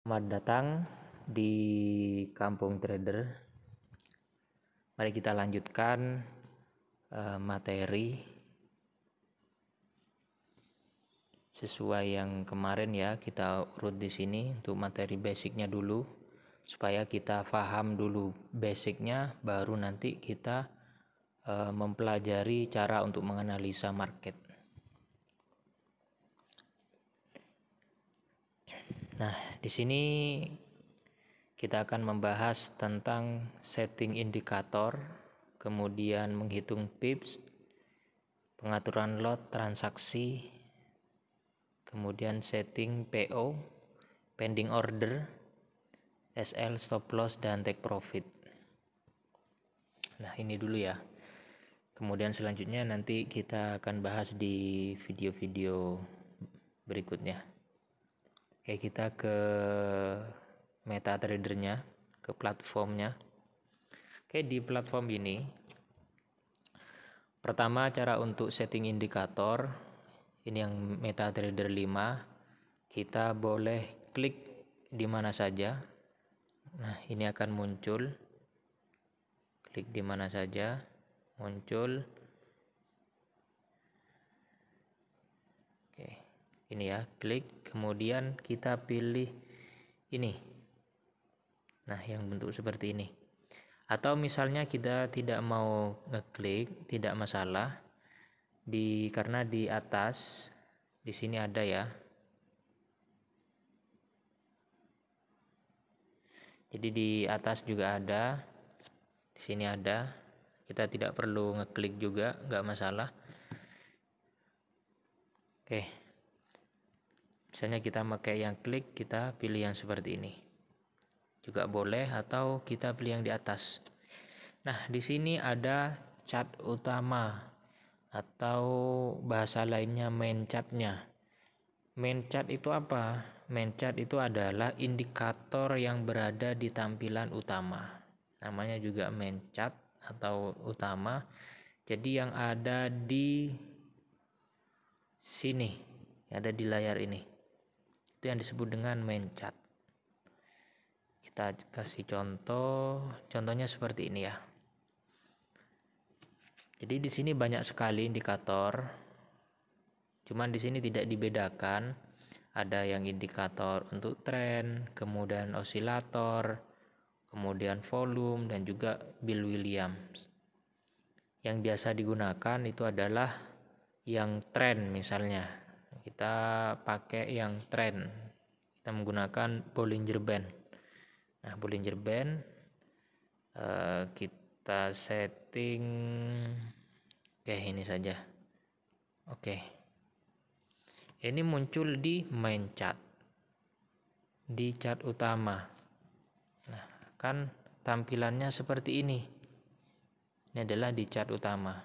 Selamat datang di Kampung Trader. Mari kita lanjutkan materi sesuai yang kemarin ya. Kita urut di sini untuk materi basicnya dulu supaya kita paham dulu basicnya, baru nanti kita mempelajari cara untuk menganalisa market. Nah, di sini kita akan membahas tentang setting indikator, kemudian menghitung pips, pengaturan lot transaksi, kemudian setting PO, pending order, SL, stop loss, dan take profit. Nah, ini dulu ya. Kemudian selanjutnya nanti kita akan bahas di video-video berikutnya. Oke, kita ke MetaTrader-nya, ke platformnya. Oke, di platform ini pertama cara untuk setting indikator, ini yang MetaTrader 5, kita boleh klik di mana saja. Nah, ini akan muncul, klik di mana saja muncul. Oke, ini ya, klik, kemudian kita pilih ini. Nah, yang bentuk seperti ini. Atau misalnya kita tidak mau ngeklik, tidak masalah. Karena di atas di sini ada ya. Jadi di atas juga ada, di sini ada. Kita tidak perlu ngeklik juga, nggak masalah. Oke. Misalnya kita pakai yang klik, kita pilih yang seperti ini. Juga boleh, atau kita pilih yang di atas. Nah, di sini ada chart utama atau bahasa lainnya main chartnya. Main chart itu apa? Main chart itu adalah indikator yang berada di tampilan utama. Namanya juga main chart atau utama. Jadi yang ada di sini, yang ada di layar ini, itu yang disebut dengan main chart. Kita kasih contohnya seperti ini ya. Jadi di sini banyak sekali indikator. Cuman di sini tidak dibedakan. Ada yang indikator untuk tren, kemudian osilator, kemudian volume, dan juga Bill Williams. Yang biasa digunakan itu adalah yang tren misalnya. Kita pakai yang tren. Kita menggunakan Bollinger Band. Nah, Bollinger Band kita setting ini saja. Ini muncul di main chart, di chart utama. Nah, kan tampilannya seperti ini. Ini adalah di chart utama.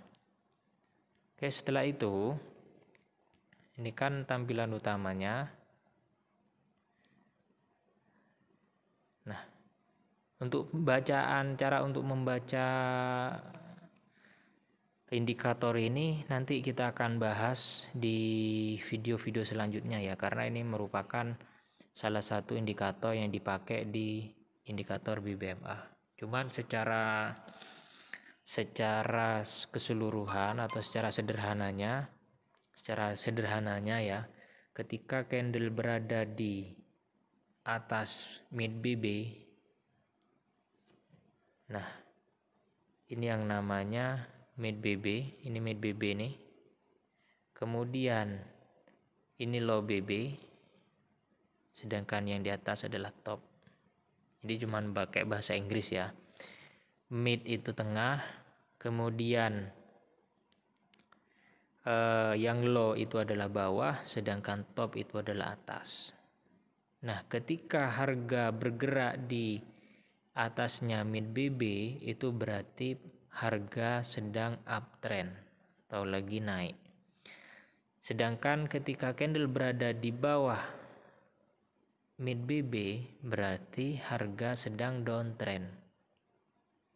Oke, setelah itu ini kan tampilan utamanya. Nah, cara untuk membaca indikator ini nanti kita akan bahas di video-video selanjutnya ya, karena ini merupakan salah satu indikator yang dipakai di indikator BBMA. Cuman secara keseluruhan atau secara sederhananya ya, ketika candle berada di atas mid BB, nah ini yang namanya mid BB, ini mid BB nih. Kemudian ini low BB, sedangkan yang di atas adalah top. Jadi cuman pakai bahasa Inggris ya. Mid itu tengah, kemudian yang low itu adalah bawah, sedangkan top itu adalah atas. Nah, ketika harga bergerak di atasnya mid BB, itu berarti harga sedang uptrend atau lagi naik. Sedangkan ketika candle berada di bawah mid BB, berarti harga sedang downtrend.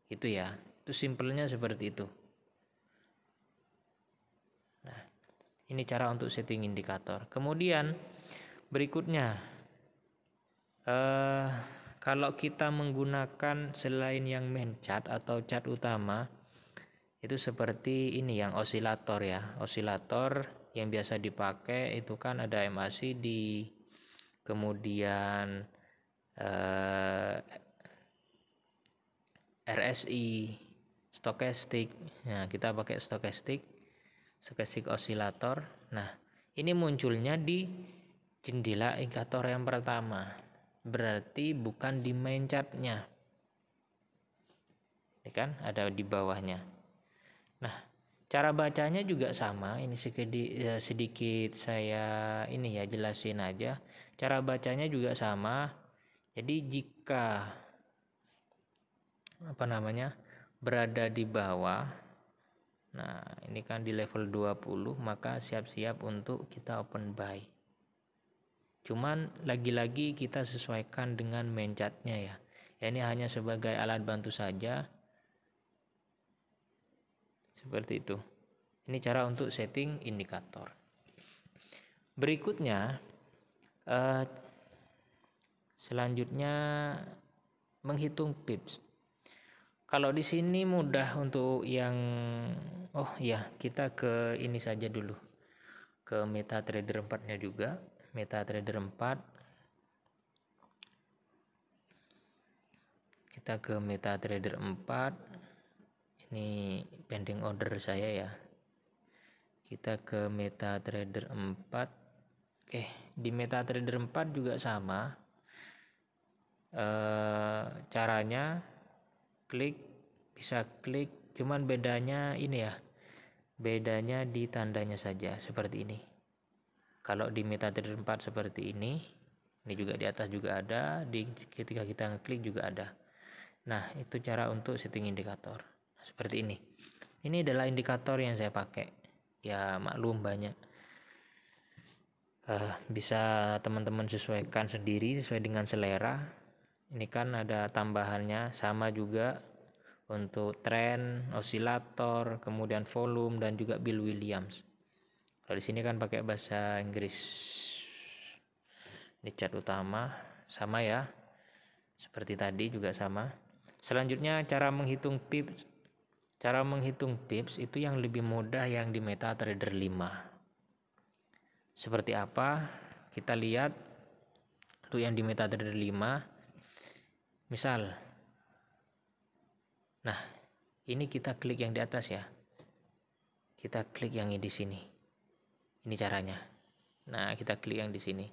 Itu ya, itu simpelnya seperti itu. Nah, ini cara untuk setting indikator. Kemudian berikutnya Kalau kita menggunakan selain yang main chart atau chart utama, itu seperti ini yang osilator ya. Osilator yang biasa dipakai itu kan ada MACD, kemudian RSI, stokastik. Nah, kita pakai stokastik osilator. Nah, ini munculnya di jendela indikator yang pertama. Berarti bukan di main chartnya. Ini kan ada di bawahnya. Nah, cara bacanya juga sama. Ini sedikit saya ini ya jelasin aja. Cara bacanya juga sama. Jadi jika berada di bawah, nah ini kan di level 20, maka siap-siap untuk kita open buy. Cuman lagi-lagi kita sesuaikan dengan main chartnya ya. Ini hanya sebagai alat bantu saja. Seperti itu. Ini cara untuk setting indikator. Berikutnya, selanjutnya menghitung pips. Kalau di sini mudah untuk yang kita ke ini saja dulu. Ke MetaTrader 4-nya juga. MetaTrader 4. Kita ke MetaTrader 4. Ini pending order saya ya. Kita ke MetaTrader 4. Oke, di MetaTrader 4 juga sama. Caranya bisa klik, cuman bedanya ini ya, bedanya di tandanya saja seperti ini. Kalau di MetaTrader 4 seperti ini juga di atas juga ada, ketika kita ngeklik juga ada. Nah, itu cara untuk setting indikator. Seperti ini. Ini adalah indikator yang saya pakai. Ya maklum banyak. Bisa teman-teman sesuaikan sendiri sesuai dengan selera. Ini kan ada tambahannya, sama juga untuk tren, osilator, kemudian volume dan juga Bill Williams. Kalau di sini kan pakai bahasa Inggris. Ini chart utama sama ya. Seperti tadi juga sama. Selanjutnya cara menghitung pips. Cara menghitung pips itu yang lebih mudah yang di MetaTrader 5. Seperti apa? Kita lihat untuk yang di MetaTrader 5. Misal, nah ini kita klik yang di atas ya. Kita klik yang di sini. Ini caranya. Nah, kita klik yang di sini.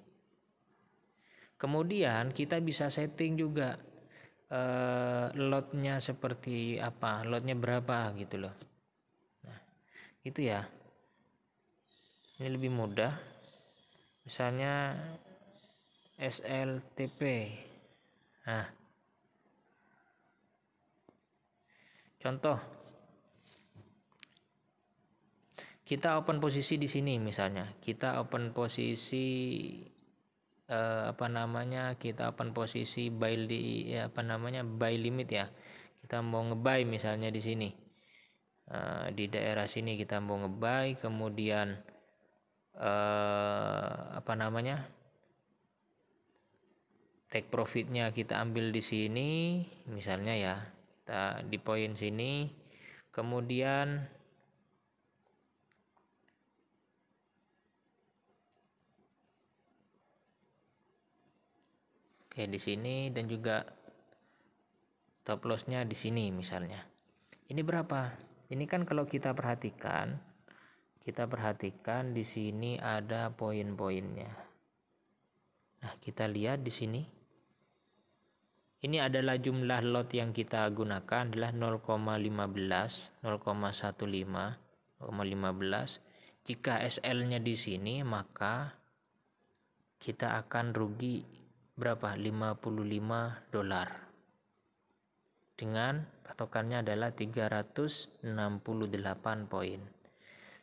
Kemudian kita bisa setting juga lotnya seperti apa, lotnya berapa gitu loh. Nah, itu ya. Ini lebih mudah. Misalnya SLTP. Nah, contoh, kita open posisi di sini misalnya. Kita open posisi kita open posisi buy buy limit ya. Kita mau ngebuy misalnya di sini. Di daerah sini kita mau ngebuy, kemudian take profitnya kita ambil di sini misalnya ya. Kita di poin sini, kemudian di sini, dan juga stop lossnya di sini misalnya. Ini berapa? Ini kan kalau kita perhatikan di sini ada poin-poinnya. Nah, kita lihat di sini. Ini adalah jumlah lot yang kita gunakan adalah 0,15, 0,15. Jika SL-nya di sini, maka kita akan rugi berapa? $55. Dengan patokannya adalah 368 poin.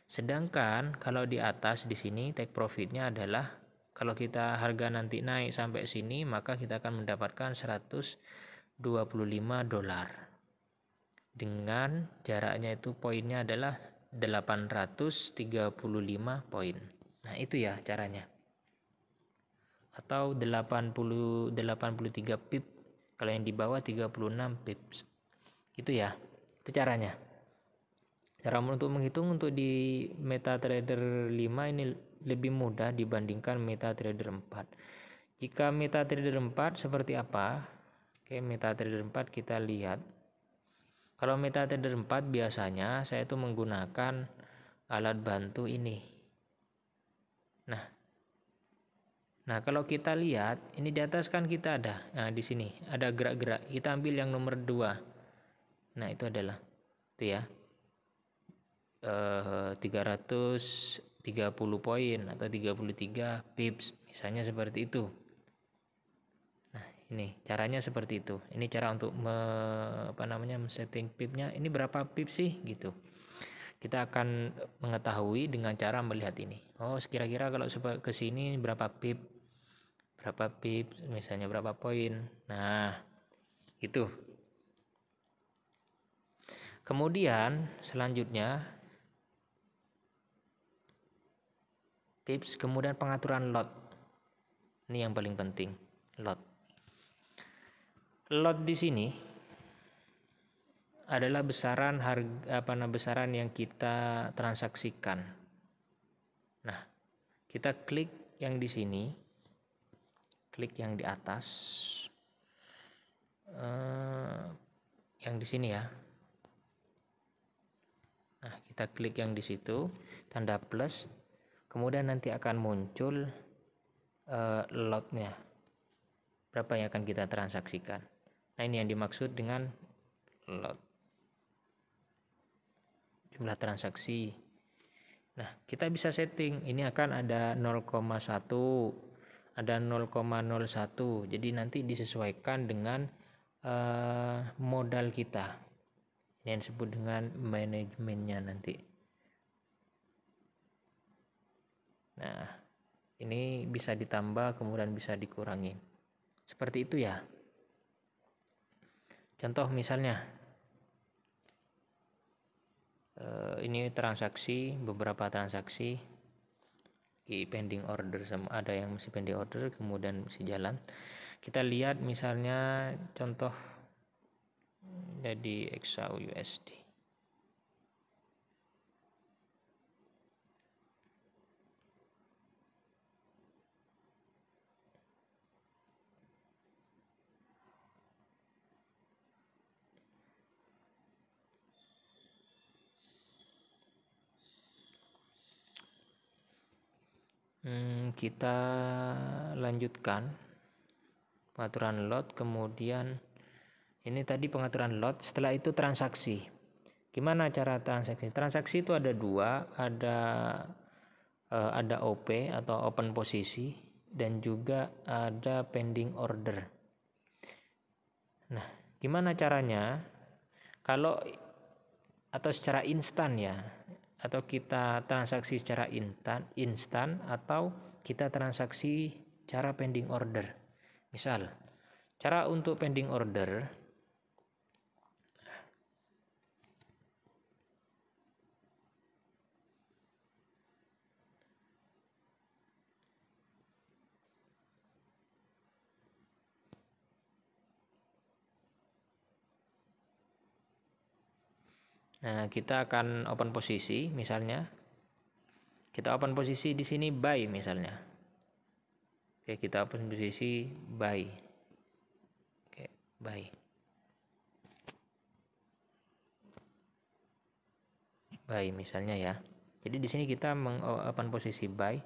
Sedangkan kalau di atas di sini take profitnya adalah, kalau kita harga nanti naik sampai sini, maka kita akan mendapatkan $125 dengan jaraknya itu poinnya adalah 835 poin. Nah, itu ya caranya. atau 83 pip. Kalau yang di bawah 36 pips. Itu ya. Itu caranya. Cara untuk menghitung untuk di MetaTrader 5 ini lebih mudah dibandingkan MetaTrader 4. Jika MetaTrader 4 seperti apa? Oke, MetaTrader 4 kita lihat. Kalau MetaTrader 4 biasanya saya itu menggunakan alat bantu ini. Nah, kalau kita lihat, ini di atas kan kita ada. Nah, di sini ada gerak-gerak. Kita ambil yang nomor 2. Nah, itu adalah itu ya. 330 poin atau 33 pips. Misalnya seperti itu. Nah, ini caranya seperti itu. Ini cara untuk setting pipnya. Ini berapa pips sih gitu. Kita akan mengetahui dengan cara melihat ini. Oh, kira-kira kalau ke sini berapa pip? Berapa pip? Misalnya berapa poin? Nah, itu. Kemudian selanjutnya pips, kemudian pengaturan lot. Ini yang paling penting, lot. Lot di sini adalah besaran besaran yang kita transaksikan. Nah, kita klik yang di sini, klik yang di atas, yang di sini ya. Nah, kita klik yang di situ, tanda plus, kemudian nanti akan muncul lotnya, berapa yang akan kita transaksikan. Nah, ini yang dimaksud dengan lot, jumlah transaksi. Nah, kita bisa setting ini akan ada 0,1, ada 0,01. Jadi nanti disesuaikan dengan modal kita. Ini yang disebut dengan manajemennya nanti. Nah, ini bisa ditambah kemudian bisa dikurangi. Seperti itu ya. Contoh misalnya ini transaksi, beberapa transaksi di pending order, sama ada yang masih pending order kemudian masih jalan. Kita lihat misalnya contoh jadi XAU USD. Kita lanjutkan pengaturan lot, kemudian ini tadi pengaturan lot, setelah itu transaksi. Gimana cara transaksi? Transaksi itu ada dua, ada OP atau open posisi dan juga ada pending order. Nah, gimana caranya? Kalau atau secara instan ya, atau kita transaksi secara instan atau kita transaksi cara pending order. Misal, cara untuk pending order, nah kita akan open posisi, misalnya kita open posisi di sini buy misalnya. Oke, kita open posisi buy. Oke, buy. Buy misalnya ya. Jadi di sini kita open posisi buy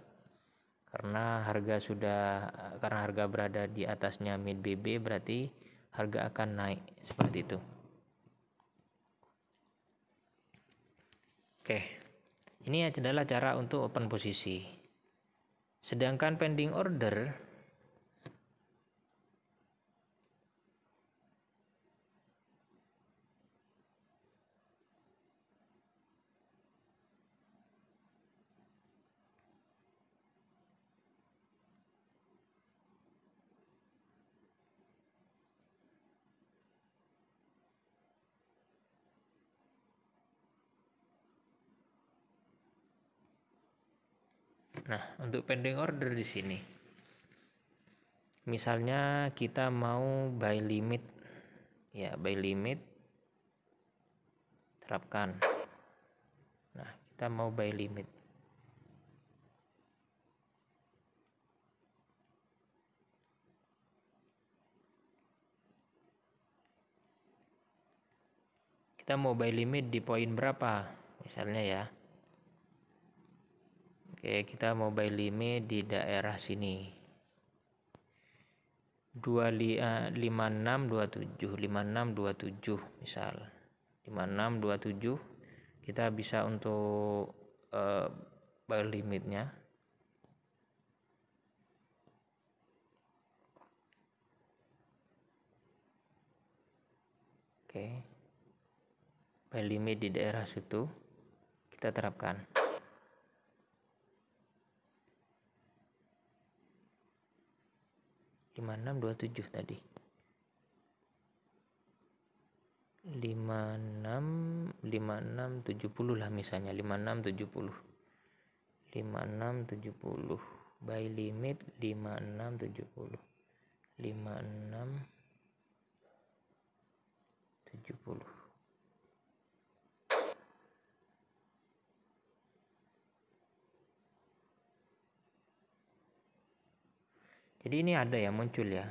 karena harga berada di atasnya mid BB, berarti harga akan naik seperti itu. Oke. Ini adalah cara untuk open posisi. Sedangkan pending order Nah, untuk pending order di sini Misalnya kita mau buy limit, ya buy limit terapkan. Nah, kita mau buy limit. Kita mau buy limit di poin berapa? Misalnya ya. Oke, kita mau buy limit di daerah sini. 5627 misal. 5627 kita bisa untuk buy limitnya. Oke. Buy limit di daerah situ kita terapkan. Enam 26 tadi 5670 lah misalnya, 5670 buy limit 5670 Jadi ini ada ya muncul ya.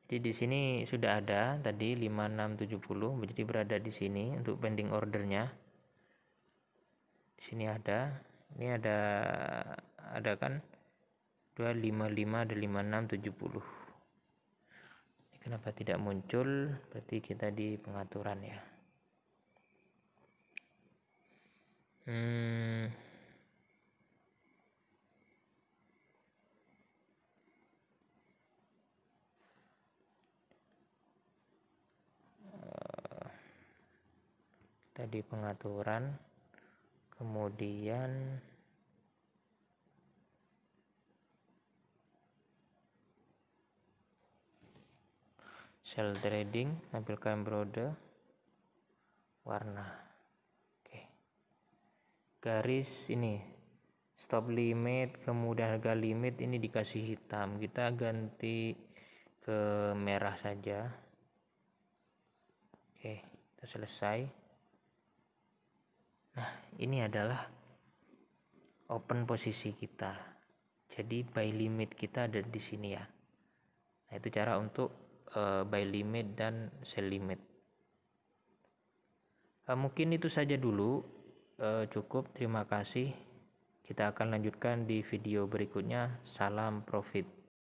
Jadi di sini sudah ada tadi 5670, jadi berada di sini untuk pending ordernya. Di sini ada, ini ada kan 255 dan 5670. Kenapa tidak muncul? Berarti kita di pengaturan ya. Kita di pengaturan, kemudian sell trading, tampilkan brode warna. Oke. Garis ini stop limit, kemudian harga limit ini dikasih hitam. Kita ganti ke merah saja. Oke, kita selesai. Nah, ini adalah open posisi kita. Jadi buy limit kita ada di sini ya. Nah, itu cara untuk buy limit dan sell limit. Mungkin itu saja dulu, cukup. Terima kasih. Kita akan lanjutkan di video berikutnya. Salam profit.